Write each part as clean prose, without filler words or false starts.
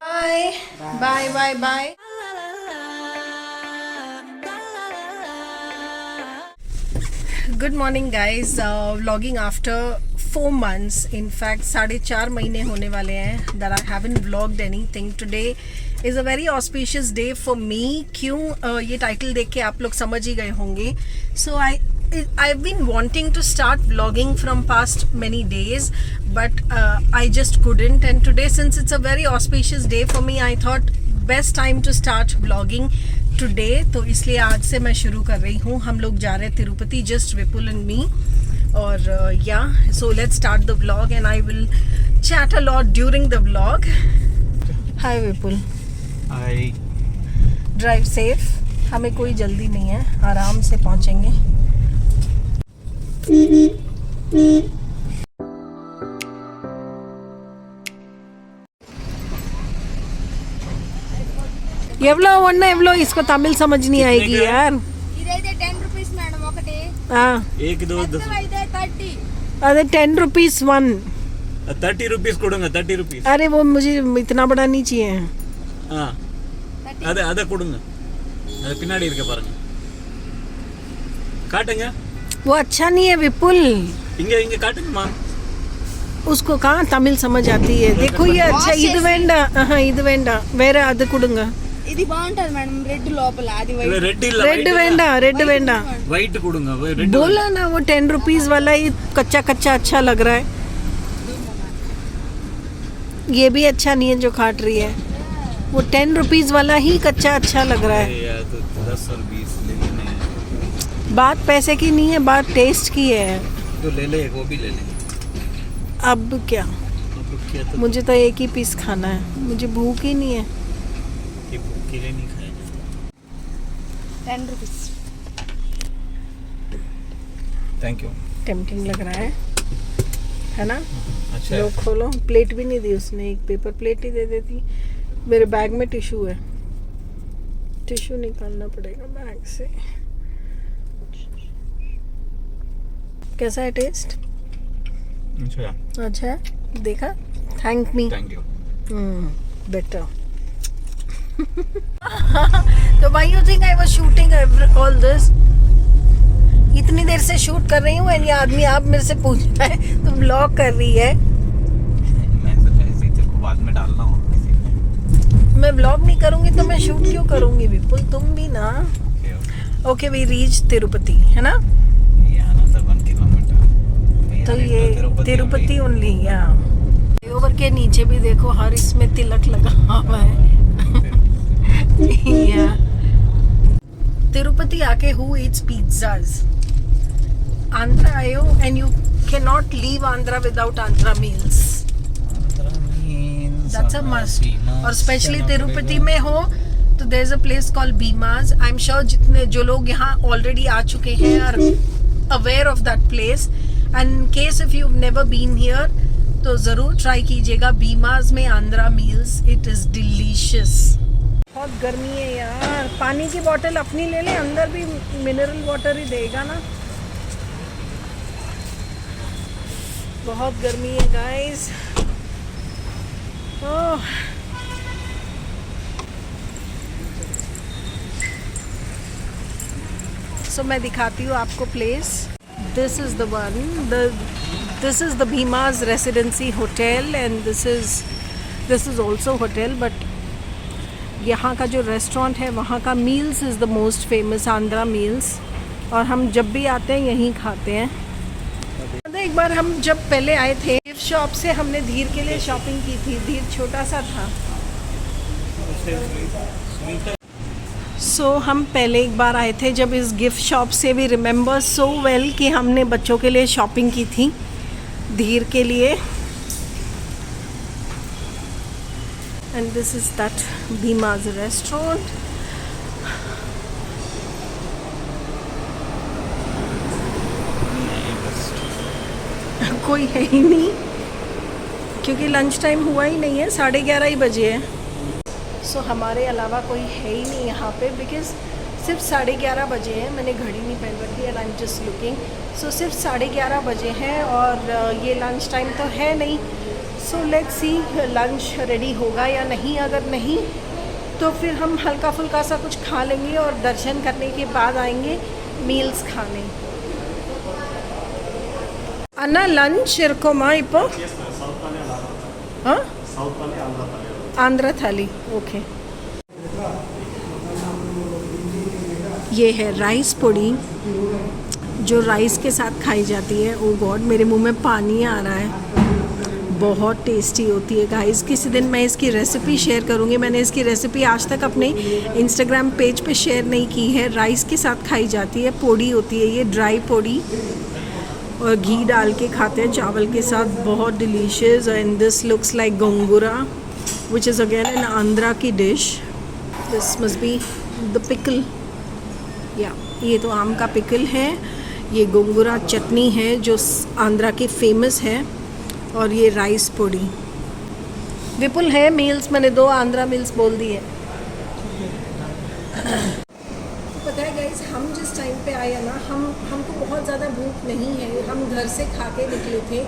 Bye. Bye. Bye. Bye. Good morning, guys. Vlogging after 4 months. In fact, 4.5 महीने होने वाले हैं that I haven't vlogged anything. Today is a very auspicious day for me. क्यों ये title देख के आप लोग समझ ही गए होंगे. So I've been wanting to start vlogging from past many days, but I just couldn't. And today, since it's a very auspicious day for me, I thought best time to start vlogging today. तो इसलिए आज से मैं शुरू कर रही हूँ. हम लोग जा रहे हैं Tirupati, just Vipul and me. और yeah, so let's start the vlog and I will chat a lot during the vlog. Hi Vipul. Hi. Drive safe. हमें कोई जल्दी नहीं है, आराम से पहुँचेंगे. एवलो वन्ना एवलो इसको तमिल समझ नहीं आएगी यार. ఇదైతే 10 రూపీస్ మేడం ఒకటి. हाँ. 1 2 10 అయితే 30. अरे 10 रुपीस वन. 30 रुपीस ಕೊಡುಂಗ 30 रुपीस. अरे वो मुझे इतना बड़ा नहीं चाहिए. हाँ अदा கொடுங்க. அது பின்னாடி இருக்க பாருங்க. காட்டுங்க. वो अच्छा नहीं है विपुल. இங்க காட்டுங்க மா. उसको कहाँ तमिल समझ आती है. देखो ये अच्छा ఇది వేండా. ఇది వేండా వేరే అది కుడుంగ. ఇది బాగుంటది మేడం రెడ్ లోపల అది వైట్. रेड वेंडा वाइट கொடுங்க. रेड बोला ना वो 10 रुपीस वाला ही कच्चा अच्छा लग रहा है. ये भी अच्छा नहीं है जो काट रही है. वो 10 रुपीस वाला ही कच्चा अच्छा लग रहा है. यार तो 10 और 20 ले लेने हैं. बात पैसे की नहीं है, बात टेस्ट की है. तो ले ले वो भी ले ले. अब क्या तो मुझे तो एक ही पीस खाना है. मुझे भूख ही नहीं है. ये भूख के लिए नहीं खाएंगे. 10 రూపీస్. Thank you. टेम्पटिंग लग रहा है ना. अच्छा लो खोलो. प्लेट भी नहीं दी उसने, एक पेपर प्लेट ही दे देती. मेरे बैग में टिश्यू है, टिश्यू निकालना पड़ेगा बैग से. कैसा है टेस्ट. अच्छा है. देखा. Thank me. Thank you. Better. तो why you think I was shooting all this. इतनी देर से शूट कर रही हूँ और ये आदमी आप मेरे से पूछ रहा है तुम व्लॉग कर रही है. मैं सोचा इसी तेरे को बाद में डालना हो. मैं व्लॉग नहीं करूंगी तो मैं शूट क्यों करूंगी विपुल. तुम भी ना. ओके वी रीच तिरुपति है ना. यहाँ 1 किलोमीटर. तो ये तिरुपति ओनली. ओवर के नीचे भी देखो हर इसमें तिलक लगा हुआ है. तिरुपति आके who eats pizzas. आंध्रा आयो and you cannot leave Andhra without Andhra meals. That's a must. और स्पेशली तिरुपति में हो तो there's a place called Bhima's. I'm sure जितने जो लोग यहाँ already आ चुके हैं are aware of that place. And in case if you've never been here तो ज़रूर ट्राई कीजिएगा Bhima's में Andhra meals. It is delicious. बहुत गर्मी है यार. पानी की बोतल अपनी ले लें, अंदर भी मिनरल वाटर ही देगा ना. बहुत गर्मी है गाइस. सो मैं दिखाती हूँ आपको place. This is the one. This is the Bhima's residency hotel and this is also hotel. But यहाँ का जो रेस्टोरेंट है वहाँ का meals is the most famous Andhra meals. और हम जब भी आते हैं यहीं खाते हैं. एक बार हम जब पहले आए थे गिफ्ट शॉप से हमने धीर के लिए शॉपिंग की थी. धीर छोटा सा था. सो हम पहले एक बार आए थे जब इस गिफ्ट शॉप से. भी रिमेम्बर सो वेल कि हमने बच्चों के लिए शॉपिंग की थी धीर के लिए. And this is that Bhima's restaurant. कोई है ही नहीं क्योंकि लंच टाइम हुआ ही नहीं है. 11:30 ही बजे है. सो हमारे अलावा कोई है ही नहीं यहाँ पे. बिकॉज सिर्फ 11:30 बजे हैं. मैंने घड़ी नहीं पहन रखी है. I am just looking. So सिर्फ 11:30 बजे हैं और ये लंच टाइम तो है नहीं. So let's see lunch ready होगा या नहीं। अगर नहीं तो फिर हम हल्का फुल्का सा कुछ खा लेंगे और दर्शन करने के बाद आएंगे मील्स खाने। अन्ना लंच इरकोमा इप्पो हाँ आंध्र थाली ओके। ये है राइस पुड़ी जो राइस के साथ खाई जाती है। ओ गॉड मेरे मुंह में पानी आ रहा है। बहुत टेस्टी होती है गाइस। किसी दिन मैं इसकी रेसिपी शेयर करूँगी। मैंने इसकी रेसिपी आज तक अपने इंस्टाग्राम पेज पे शेयर नहीं की है। राइस के साथ खाई जाती है, पोड़ी होती है ये ड्राई पोड़ी और घी डाल के खाते हैं चावल के साथ। बहुत delicious. And this looks like gongura which is again an Andhra की dish. This must be the pickle या ये तो आम का पिकल है। ये गोंगुरा चटनी है जो आंध्रा की फेमस है और ये राइस पोड़ी। विपुल है मील्स, मैंने 2 आंध्रा मील्स बोल दिए। पता है गाइस हम जिस टाइम पे आए ना हमको बहुत ज़्यादा भूख नहीं है। हम घर से खा के निकले थे,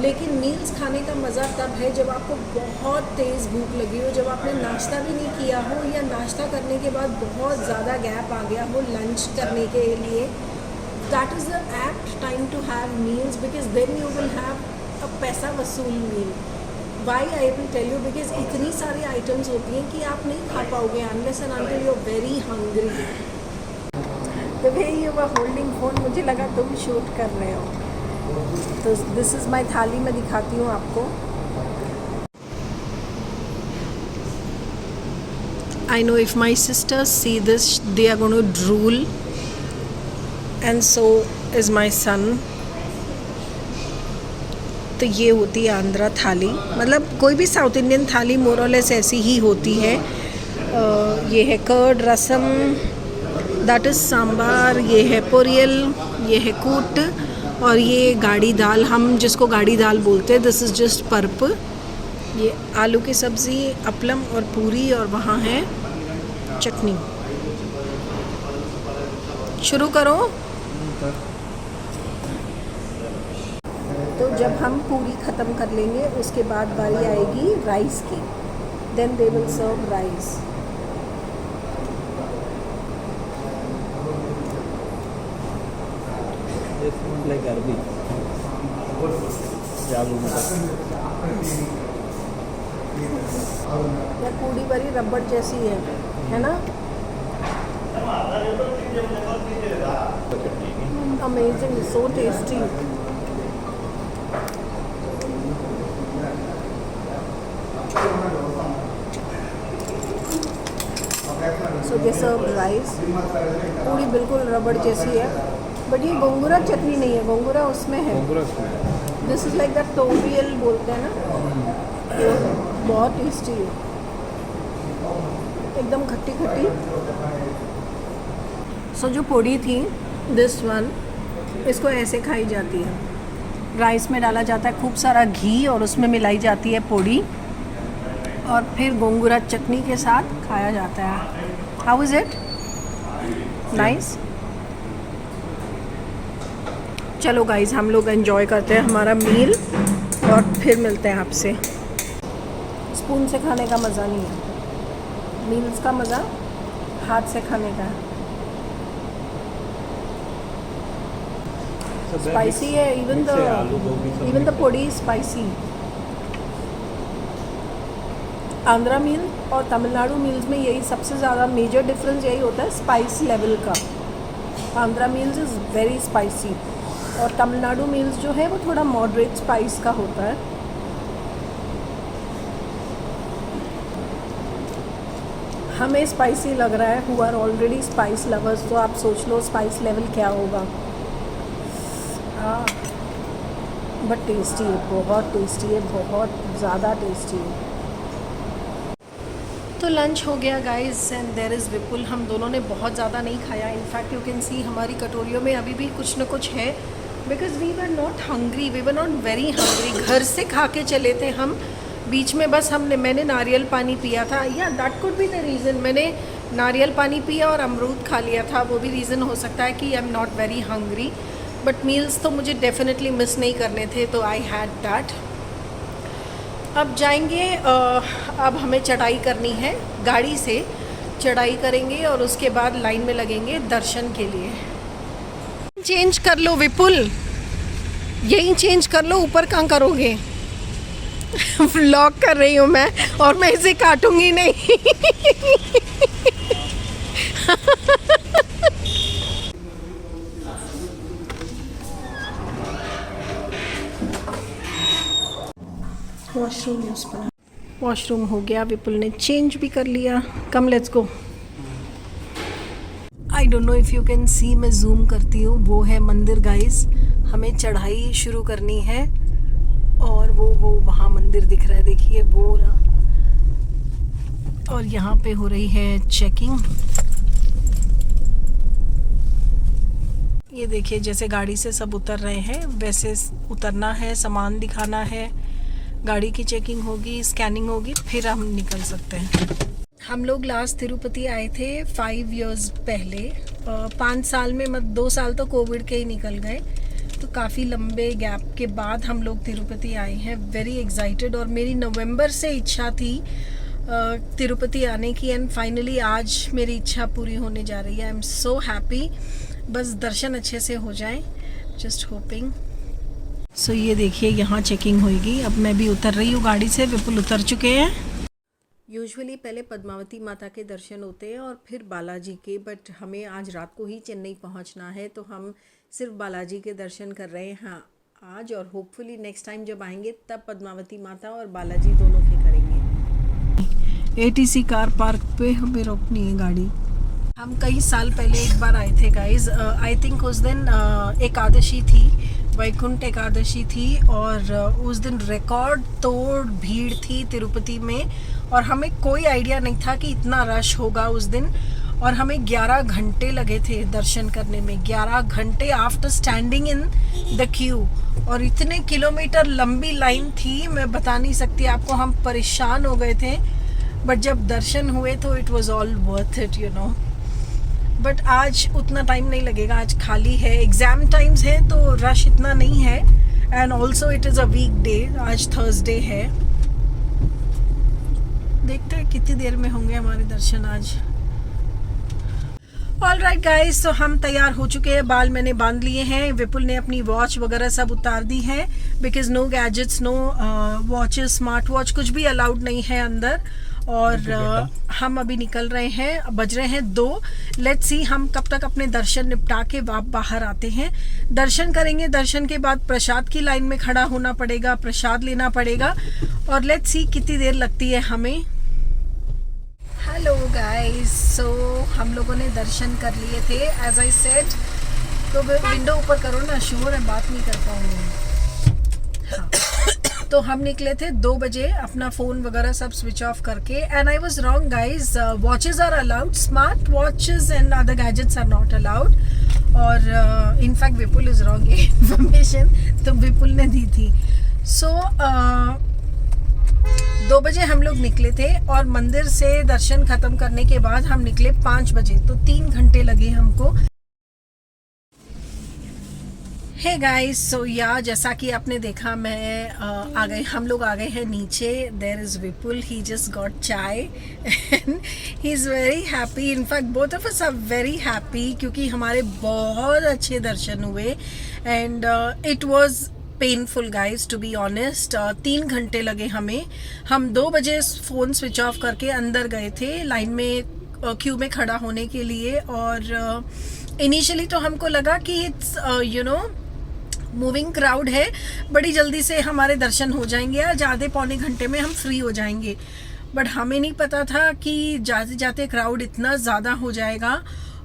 लेकिन मील्स खाने का मज़ा तब है जब आपको बहुत तेज़ भूख लगी हो, जब आपने नाश्ता भी नहीं किया हो या नाश्ता करने के बाद बहुत ज़्यादा गैप आ गया हो लंच करने के लिए। That is the apt time to have meals because then you will have a पैसा वसूल meal. Why I will tell you because इतनी सारी आइटम्स होती हैं कि आप नहीं खा पाओगे unless and until you are very hungry. तो भाई यू वर होल्डिंग फोन, मुझे लगा तुम शूट कर रहे हो। तो दिस इज़ माई थाली, मैं दिखाती हूँ आपको। I know if my sisters see this they are going to drool and so is my son. तो ये होती है आंध्रा थाली, मतलब कोई भी साउथ इंडियन थाली मोर और लेस ऐसी ही होती है। ये है curd rasam, that is sambar, ये है पोरियल, ये है कूट और ये गाड़ी दाल, हम जिसको गाड़ी दाल बोलते हैं। This is just pulp. ये आलू की सब्ज़ी, अपलम और पूरी और वहाँ है चटनी। शुरू करो। तो जब हम पूरी ख़त्म कर लेंगे उसके बाद बारी आएगी राइस की। Then they will serve rice. like अरबी या पूरी बड़ी रबड़ जैसी है ना। Amazing, so tasty. So they serve rice. पूरी बिल्कुल रबड़ जैसी है, बट ये गोंगुरा चटनी नहीं है, गोंगुरा उसमें है। दिस इज़ लाइक द टोबियल बोलते हैं ना। बहुत टेस्टी है, एकदम खट्टी खट्टी। सो जो पोड़ी थी दिस वन, इसको ऐसे खाई जाती है। राइस में डाला जाता है खूब सारा घी और उसमें मिलाई जाती है पोड़ी और फिर गोंगुरा चटनी के साथ खाया जाता है। How is it? नाइस। चलो गाइज हम लोग एंजॉय करते हैं हमारा मील और फिर मिलते हैं आपसे। स्पून से खाने का मज़ा नहीं है, मील्स का मज़ा हाथ से खाने का है। स्पाइसी है, even the podi spicy. Andhra meal और तमिलनाडु मील्स में यही सबसे ज़्यादा मेजर डिफरेंस यही होता है, स्पाइस लेवल का। Andhra meals is very spicy और तमिलनाडु मील्स जो है वो थोड़ा मॉडरेट स्पाइस का होता है। हमें स्पाइसी लग रहा है, who are already spice lovers, तो आप सोच लो स्पाइस लेवल क्या होगा। बट टेस्टी है, बहुत टेस्टी है, बहुत ज़्यादा टेस्टी है। तो लंच हो गया गाइस एंड देयर इज़ विपुल। हम दोनों ने बहुत ज़्यादा नहीं खाया, इनफैक्ट यू कैन सी हमारी कटोरियों में अभी भी कुछ न कुछ है because we were not hungry, we were not very hungry. घर से खा के चले थे हम, बीच में बस मैंने नारियल पानी पिया था, या that could be the reason. मैंने नारियल पानी पिया और अमरूद खा लिया था, वो भी रीज़न हो सकता है कि I am not very hungry. But meals तो मुझे डेफिनेटली मिस नहीं करने थे, तो आई हैड दैट। अब जाएंगे, अब हमें चढ़ाई करनी है, गाड़ी से चढ़ाई करेंगे और उसके बाद लाइन में लगेंगे दर्शन के लिए। चेंज कर लो विपुल, यही चेंज कर लो, ऊपर कहाँ करोगे? व्लॉग कर रही हूँ मैं और मैं इसे काटूंगी नहीं। वॉशरूम यूज पर, वॉशरूम हो गया, विपुल ने चेंज भी कर लिया। Come let's go. I don't know if you can see, मैं जूम करती हूँ, वो है मंदिर गाइस। हमें चढ़ाई शुरू करनी है और वो वहाँ मंदिर दिख रहा है, देखिए वो रहा। और यहाँ पे हो रही है चेकिंग। ये देखिए जैसे गाड़ी से सब उतर रहे हैं वैसे उतरना है, सामान दिखाना है, गाड़ी की चेकिंग होगी, स्कैनिंग होगी, फिर हम निकल सकते हैं। हम लोग लास्ट तिरुपति आए थे 5 इयर्स पहले, 5 साल में 2 साल तो कोविड के ही निकल गए, तो काफ़ी लंबे गैप के बाद हम लोग तिरुपति आए हैं। वेरी एक्साइटेड, और मेरी नवंबर से इच्छा थी तिरुपति आने की, एंड फाइनली आज मेरी इच्छा पूरी होने जा रही है। आई एम सो हैप्पी, बस दर्शन अच्छे से हो जाए, जस्ट होपिंग। सो ये देखिए यहाँ चेकिंग होगी। अब मैं भी उतर रही हूँ गाड़ी से, विपुल उतर चुके हैं। यूजुअली पहले पद्मावती माता के दर्शन होते हैं और फिर बालाजी के, बट हमें आज रात को ही चेन्नई पहुँचना है, तो हम सिर्फ बालाजी के दर्शन कर रहे हैं हाँ आज, और होपफुली नेक्स्ट टाइम जब आएंगे तब पद्मावती माता और बालाजी दोनों के करेंगे। ATC कार पार्क पे हमें रोकनी है गाड़ी। हम कई साल पहले एक बार आए थे गाइज, आई थिंक उस दिन एकादशी थी, वैकुंठ एकादशी थी, और उस दिन रिकॉर्ड तोड़ भीड़ थी तिरुपति में, और हमें कोई आइडिया नहीं था कि इतना रश होगा उस दिन, और हमें 11 घंटे लगे थे दर्शन करने में, 11 घंटे after standing in the Q, और इतने किलोमीटर लंबी लाइन थी, मैं बता नहीं सकती आपको, हम परेशान हो गए थे, बट जब दर्शन हुए तो it was all worth it, you know. But आज उतना टाइम नहीं लगेगा, आज खाली है, एग्ज़ाम टाइम्स है तो रश इतना नहीं है, and also it is a weekday, आज थर्सडे है। देखते हैं कितनी देर में होंगे हमारे दर्शन आज। ऑल राइट गाइज, तो हम तैयार हो चुके हैं, बाल मैंने बांध लिए हैं, विपुल ने अपनी वॉच वगैरह सब उतार दी है, because no gadgets, no watches, smart watch कुछ भी अलाउड नहीं है अंदर, और हम अभी निकल रहे हैं, बज रहे हैं 2। लेट्स सी हम कब तक अपने दर्शन निपटा के बाहर आते हैं। दर्शन करेंगे, दर्शन के बाद प्रसाद की लाइन में खड़ा होना पड़ेगा, प्रसाद लेना पड़ेगा, और लेट्स सी कितनी देर लगती है हमें। हेलो गाइस, सो हम लोगों ने दर्शन कर लिए थे एज आई सेड। तो विंडो ऊपर करो ना, शोर है, बात नहीं कर पाऊंगी। हाँ, तो हम निकले थे 2 बजे, अपना फ़ोन वगैरह सब स्विच ऑफ करके, and I was wrong guys, watches are allowed, smart watches and other gadgets are not allowed, और इनफैक्ट विपुल इज़ रॉन्ग, ये इन्फॉर्मेशन तो विपुल ने दी थी। सो 2 बजे हम लोग निकले थे, और मंदिर से दर्शन खत्म करने के बाद हम निकले 5 बजे, तो 3 घंटे लगे हमको। हे गाइस, सो या जैसा कि आपने देखा, मैं हम लोग आ गए हैं नीचे। There is Vipul, he just got chai and he is very happy, in fact both of us are very happy, क्योंकि हमारे बहुत अच्छे दर्शन हुए, and it was painful guys to be honest. 3 घंटे लगे हमें। हम 2 बजे फ़ोन स्विच ऑफ करके अंदर गए थे लाइन में, क्यू में खड़ा होने के लिए, और इनिशियली तो हमको लगा कि it's you know moving crowd है, बड़ी जल्दी से हमारे दर्शन हो जाएंगे, या आधे पौने घंटे में हम फ्री हो जाएंगे, बट हमें नहीं पता था कि जाते जाते क्राउड इतना ज़्यादा हो जाएगा।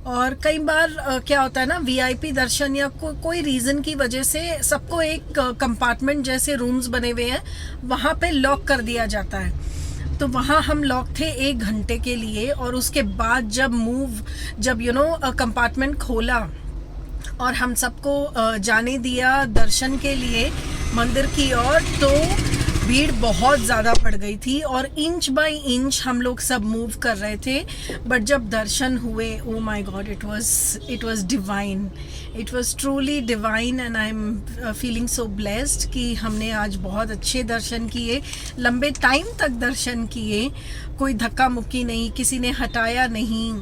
और कई बार क्या होता है ना, VIP दर्शन या कोई रीज़न की वजह से सबको एक कंपार्टमेंट जैसे रूम्स बने हुए हैं, वहाँ पे लॉक कर दिया जाता है। तो वहाँ हम लॉक थे 1 घंटे के लिए, और उसके बाद जब यू नो कंपार्टमेंट खोला और हम सबको जाने दिया दर्शन के लिए मंदिर की ओर, तो भीड़ बहुत ज़्यादा पड़ गई थी और इंच बाय इंच हम लोग सब मूव कर रहे थे, बट जब दर्शन हुए, oh my God, it was divine, it was truly divine and I am feeling so blessed कि हमने आज बहुत अच्छे दर्शन किए, लंबे टाइम तक दर्शन किए, कोई धक्का मुक्की नहीं, किसी ने हटाया नहीं।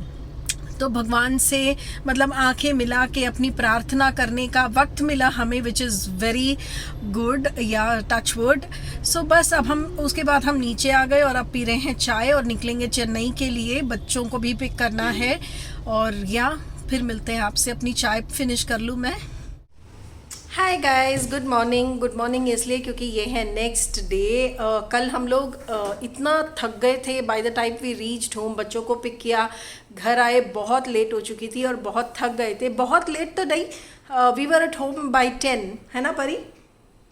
तो भगवान से मतलब आंखें मिला के अपनी प्रार्थना करने का वक्त मिला हमें, विच इज़ वेरी गुड, या टच वुड। सो बस अब हम उसके बाद हम नीचे आ गए और अब पी रहे हैं चाय और निकलेंगे चेन्नई के लिए, बच्चों को भी पिक करना है। और या फिर मिलते हैं आपसे, अपनी चाय फिनिश कर लूँ मैं। हाय गाइस, गुड मॉर्निंग इसलिए क्योंकि ये है नेक्स्ट डे। कल हम लोग इतना थक गए थे, by the time we reached home, बच्चों को पिक किया, घर आए, बहुत लेट हो चुकी थी और बहुत थक गए थे। बहुत लेट तो नहीं, we were at home by 10, है ना परी,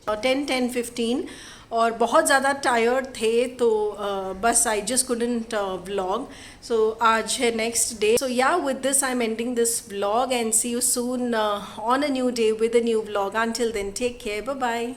10:15, और बहुत ज़्यादा टायर्ड थे, तो बस I just couldn't vlog. So आज है next day, so yeah with this I am ending this vlog and see you soon on a new day with a new vlog. Until then take care, bye bye.